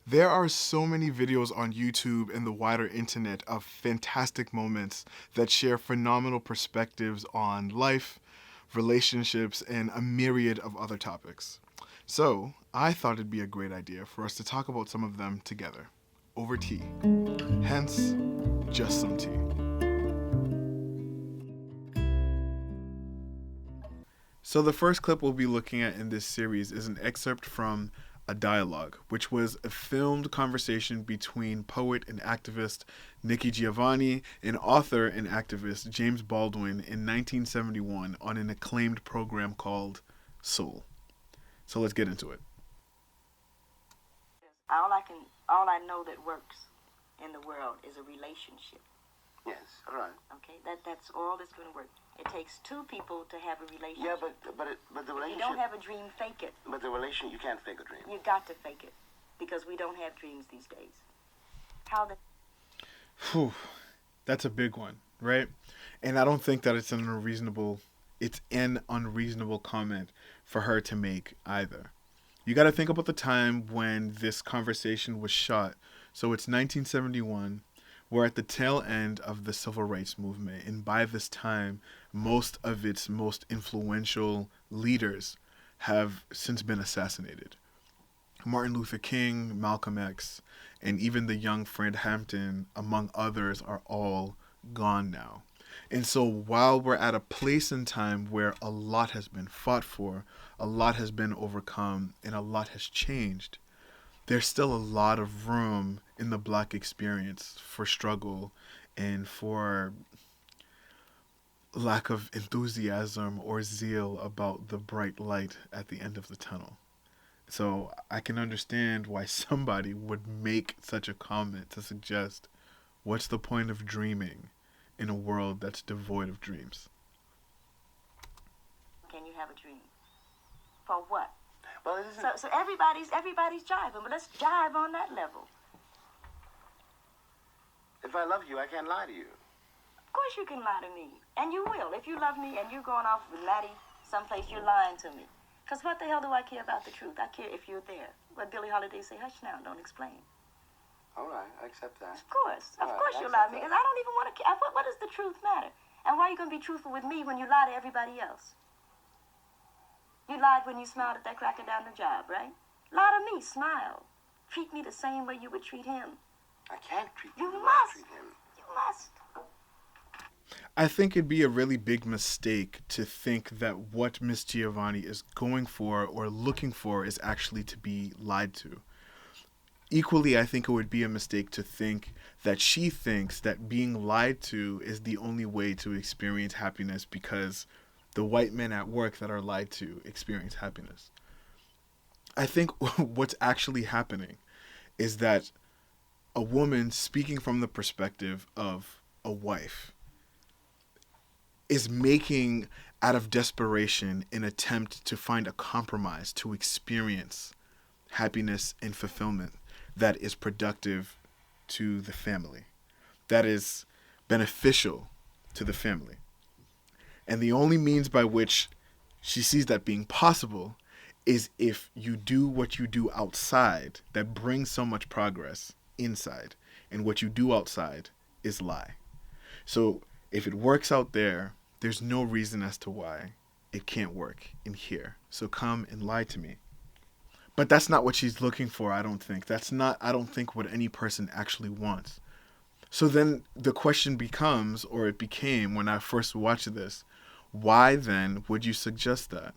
There are so many videos on YouTube and the wider internet of fantastic moments that share phenomenal perspectives on life, relationships, and a myriad of other topics. So, I thought it'd be a great idea for us to talk about some of them together, over tea. Hence, Just Some Tea. So, the first clip we'll be looking at in this series is an excerpt from A Dialogue, which was a filmed conversation between poet and activist Nikki Giovanni and author and activist James Baldwin in 1971 on an acclaimed program called Soul. So, let's get into it. All I know that works in the world is a relationship. Yes, all right. Okay, that's all that's going to work. It takes two people to have a relationship. Yeah, but the If relationship. you don't have a dream, fake it. But the relation, you can't fake a dream. You got to fake it because we don't have dreams these days. How the Whew, that's a big one, right? And I don't think that it's an unreasonable comment for her to make either. You got to think about the time when this conversation was shot. So it's 1971. We're at the tail end of the civil rights movement, and by this time, most of its most influential leaders have since been assassinated. Martin Luther King, Malcolm X, and even the young Fred Hampton, among others, are all gone now. And so while we're at a place in time where a lot has been fought for, a lot has been overcome, and a lot has changed, there's still a lot of room in the Black experience for struggle and for lack of enthusiasm or zeal about the bright light at the end of the tunnel. So I can understand why somebody would make such a comment to suggest, what's the point of dreaming in a world that's devoid of dreams? can you have a dream? For what? Well, it isn't. So everybody's jiving, but let's jive on that level. If I love you, I can't lie to you. Of course you can lie to me, and you will. If you love me and you're going off with Maddie someplace, you're lying to me. Because what the hell do I care about the truth? I care if you're there. What Billie Holiday say, hush now, don't explain. All right, I accept that. Of course All right, you I lie to accept me, that. because I don't even want to care. What does the truth matter? And why are you going to be truthful with me when you lie to everybody else? You lied when you smiled at that cracker down the job, right? Lie to me, smile. Treat me the same way you would treat him. I can't treat You you the way I must. treat him. You must. I think it'd be a really big mistake to think that what Miss Giovanni is going for or looking for is actually to be lied to. Equally, I think it would be a mistake to think that she thinks that being lied to is the only way to experience happiness because the white men at work that are lied to experience happiness. I think what's actually happening is that a woman speaking from the perspective of a wife is making, out of desperation, an attempt to find a compromise to experience happiness and fulfillment that is productive to the family, that is beneficial to the family. And the only means by which she sees that being possible is if you do what you do outside that brings so much progress inside. And what you do outside is lie. So if it works out there, there's no reason as to why it can't work in here. So come and lie to me. But that's not what she's looking for, I don't think. I don't think, what any person actually wants. So then the question becomes, or it became when I first watched this, why then would you suggest that?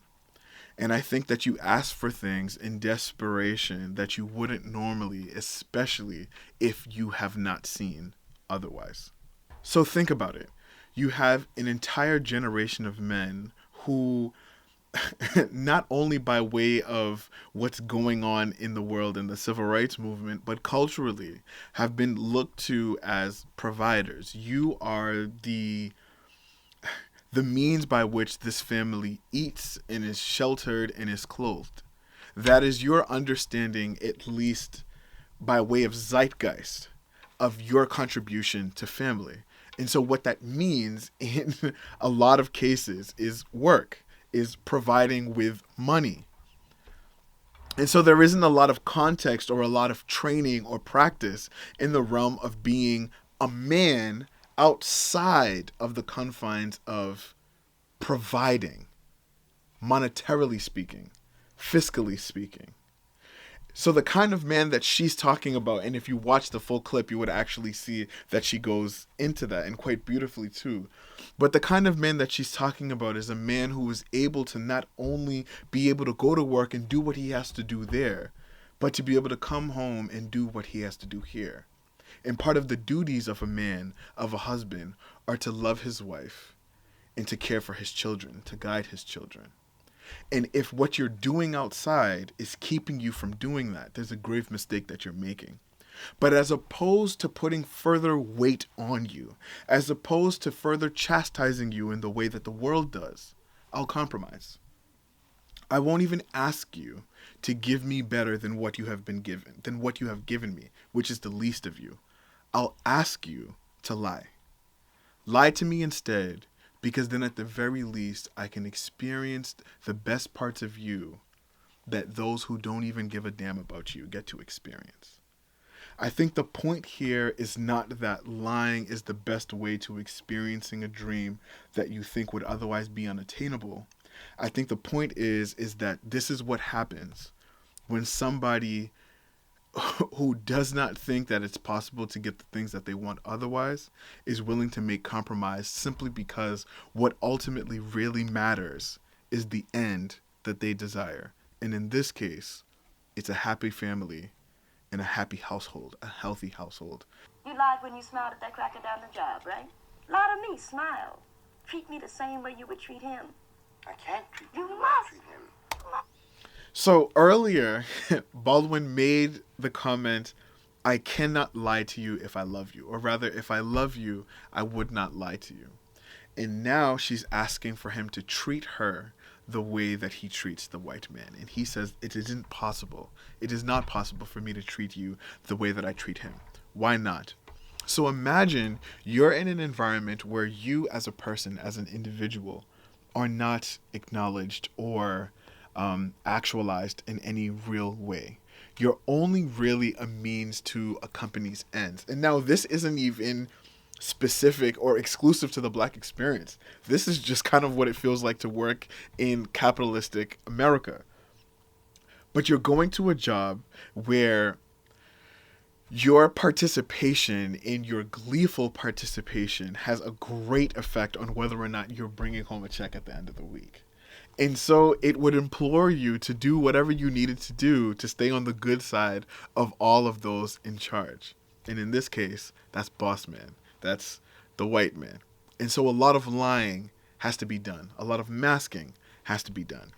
And I think that you ask for things in desperation that you wouldn't normally, especially if you have not seen otherwise. So think about it. You have an entire generation of men who, not only by way of what's going on in the world in the civil rights movement, but culturally have been looked to as providers. You are the means by which this family eats and is sheltered and is clothed. That is your understanding, at least by way of zeitgeist, of your contribution to family. And so what that means in a lot of cases is work, is providing with money. And so there isn't a lot of context or a lot of training or practice in the realm of being a man outside of the confines of providing, monetarily speaking, fiscally speaking. So the kind of man that she's talking about, and if you watch the full clip, you would actually see that she goes into that, and quite beautifully too. But the kind of man that she's talking about is a man who is able to not only be able to go to work and do what he has to do there, but to be able to come home and do what he has to do here. And part of the duties of a man, of a husband, are to love his wife and to care for his children, to guide his children. And if what you're doing outside is keeping you from doing that, there's a grave mistake that you're making. But as opposed to putting further weight on you, as opposed to further chastising you in the way that the world does, I'll compromise. I won't even ask you to give me better than what you have been given, than what you have given me, which is the least of you. I'll ask you to lie. Lie to me instead, because then at the very least, I can experience the best parts of you that those who don't even give a damn about you get to experience. I think the point here is not that lying is the best way to experiencing a dream that you think would otherwise be unattainable. I think the point is that this is what happens when somebody who does not think that it's possible to get the things that they want otherwise is willing to make compromise simply because what ultimately really matters is the end that they desire. And in this case, it's a happy family and a happy household, a healthy household. You lied when you smiled at that cracker down the job, right? Lie to me, smile. Treat me the same way you would treat him. I can't treat You the way I must. treat him. So earlier, Baldwin made the comment, I cannot lie to you if I love you. Or rather, if I love you, I would not lie to you. And now she's asking for him to treat her the way that he treats the white man. And he says, it isn't possible. It is not possible for me to treat you the way that I treat him. Why not? So imagine you're in an environment where you as a person, as an individual, are not acknowledged or actualized in any real way. You're only really a means to a company's ends. And now this isn't even specific or exclusive to the black experience. This is just kind of what it feels like to work in capitalistic America. But you're going to a job where your participation in your gleeful participation has a great effect on whether or not you're bringing home a check at the end of the week. And so it would implore you to do whatever you needed to do to stay on the good side of all of those in charge. And in this case, that's boss man. That's the white man. And so a lot of lying has to be done. A lot of masking has to be done.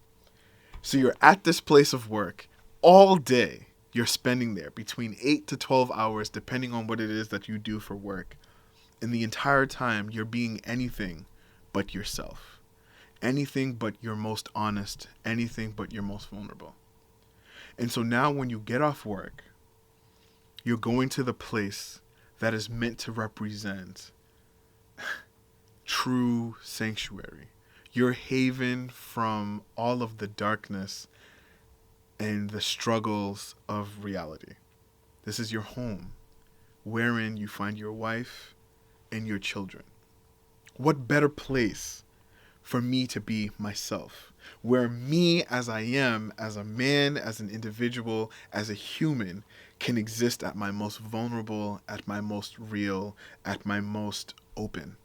So you're at this place of work all day. You're spending there between 8 to 12 hours, depending on what it is that you do for work. And the entire time, you're being anything but yourself. Anything but your most honest, anything but your most vulnerable. And so now when you get off work, you're going to the place that is meant to represent true sanctuary. Your haven from all of the darkness and the struggles of reality. This is your home, wherein you find your wife and your children. What better place for me to be myself, where me as I am, as a man, as an individual, as a human, can exist at my most vulnerable, at my most real, at my most open.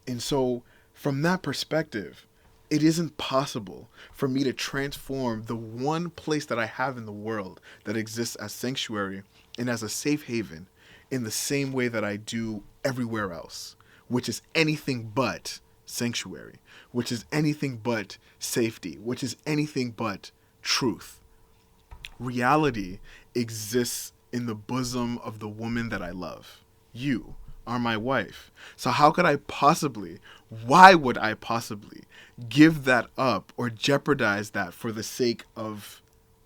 And so from that perspective, it isn't possible for me to transform the one place that I have in the world that exists as sanctuary and as a safe haven in the same way that I do everywhere else, which is anything but sanctuary, which is anything but safety, which is anything but truth. Reality exists in the bosom of the woman that I love. You are my wife. So why would I possibly give that up or jeopardize that for the sake of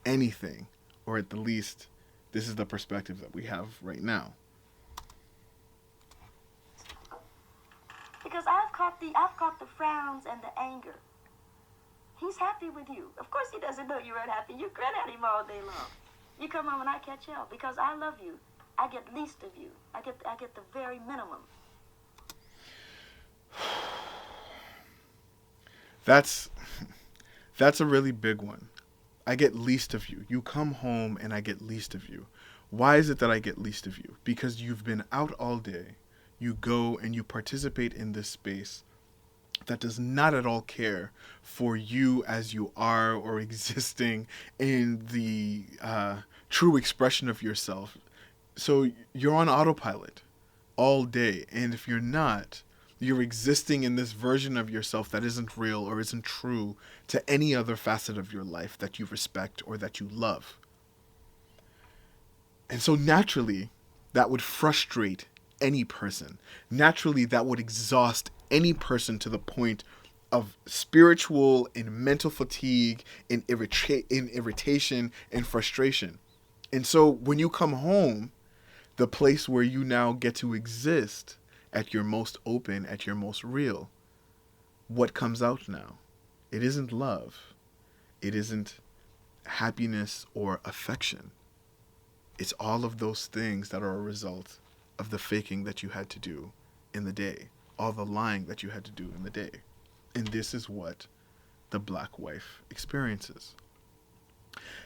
anything? Or at the least, this is the perspective that we have right now. Because I've caught the frowns and the anger. He's happy with you. Of course he doesn't know you're unhappy. You grin at him all day long. You come home and I catch hell because I love you. I get least of you. I get the very minimum. That's a really big one. I get least of you. You come home and I get least of you. Why is it that I get least of you? Because you've been out all day. You go and you participate in this space that does not at all care for you as you are or existing in the true expression of yourself. So you're on autopilot all day. And if you're not, you're existing in this version of yourself that isn't real or isn't true to any other facet of your life that you respect or that you love. And so naturally, that would frustrate any person. Naturally, that would exhaust any person to the point of spiritual and mental fatigue, in irritation and frustration. And so when you come home, the place where you now get to exist at your most open, at your most real, what comes out now? It isn't love. It isn't happiness or affection. It's all of those things that are a result of the faking that you had to do in the day, all the lying that you had to do in the day. And this is what the black wife experiences.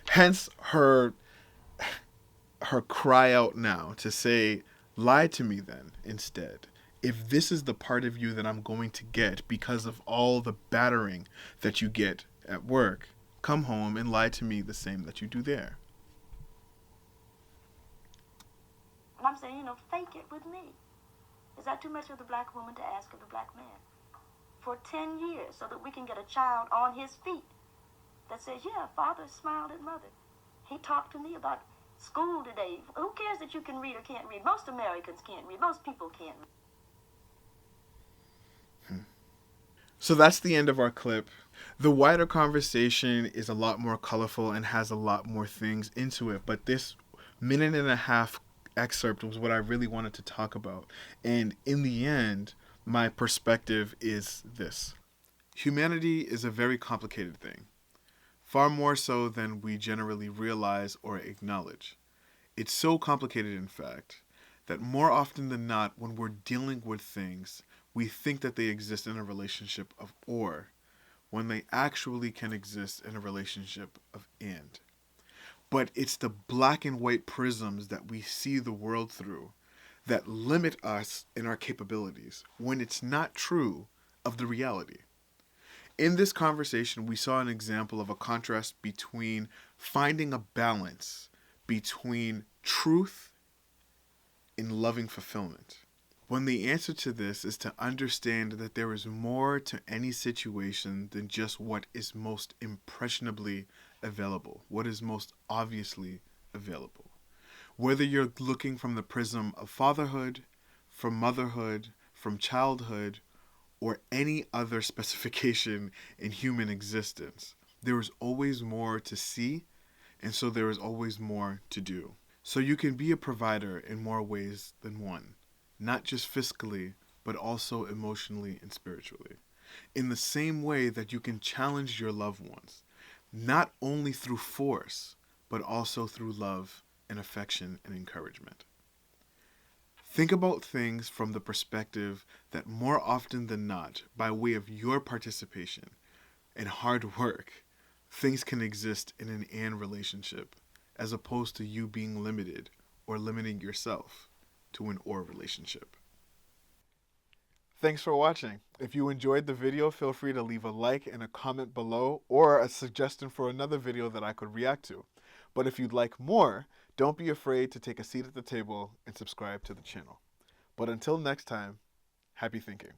Hence her cry out now to say, lie to me then instead. If this is the part of you that I'm going to get because of all the battering that you get at work, come home and lie to me the same that you do there. And I'm saying, fake it with me. Is that too much of the black woman to ask of the black man? For 10 years, so that we can get a child on his feet that says, yeah, father smiled at mother. He talked to me about school today. Who cares that you can read or can't read? Most Americans can't read. Most people can't read. So that's the end of our clip. The wider conversation is a lot more colorful and has a lot more things into it, but this minute and a half excerpt was what I really wanted to talk about. And in the end, my perspective is this. Humanity is a very complicated thing, far more so than we generally realize or acknowledge. It's so complicated, in fact, that more often than not, when we're dealing with things, we think that they exist in a relationship of or, when they actually can exist in a relationship of and. But it's the black and white prisms that we see the world through that limit us in our capabilities, when it's not true of the reality. In this conversation, we saw an example of a contrast between finding a balance between truth and loving fulfillment. When the answer to this is to understand that there is more to any situation than just what is most impressionably available, what is most obviously available. Whether you're looking from the prism of fatherhood, from motherhood, from childhood, or any other specification in human existence, there is always more to see, and so there is always more to do. So you can be a provider in more ways than one, not just fiscally, but also emotionally and spiritually. In the same way that you can challenge your loved ones, not only through force, but also through love and affection and encouragement. Think about things from the perspective that more often than not, by way of your participation and hard work, things can exist in an and relationship, as opposed to you being limited or limiting yourself to an or relationship. Thanks for watching. If you enjoyed the video, feel free to leave a like and a comment below, or a suggestion for another video that I could react to. But if you'd like more, don't be afraid to take a seat at the table and subscribe to the channel. But until next time, happy thinking.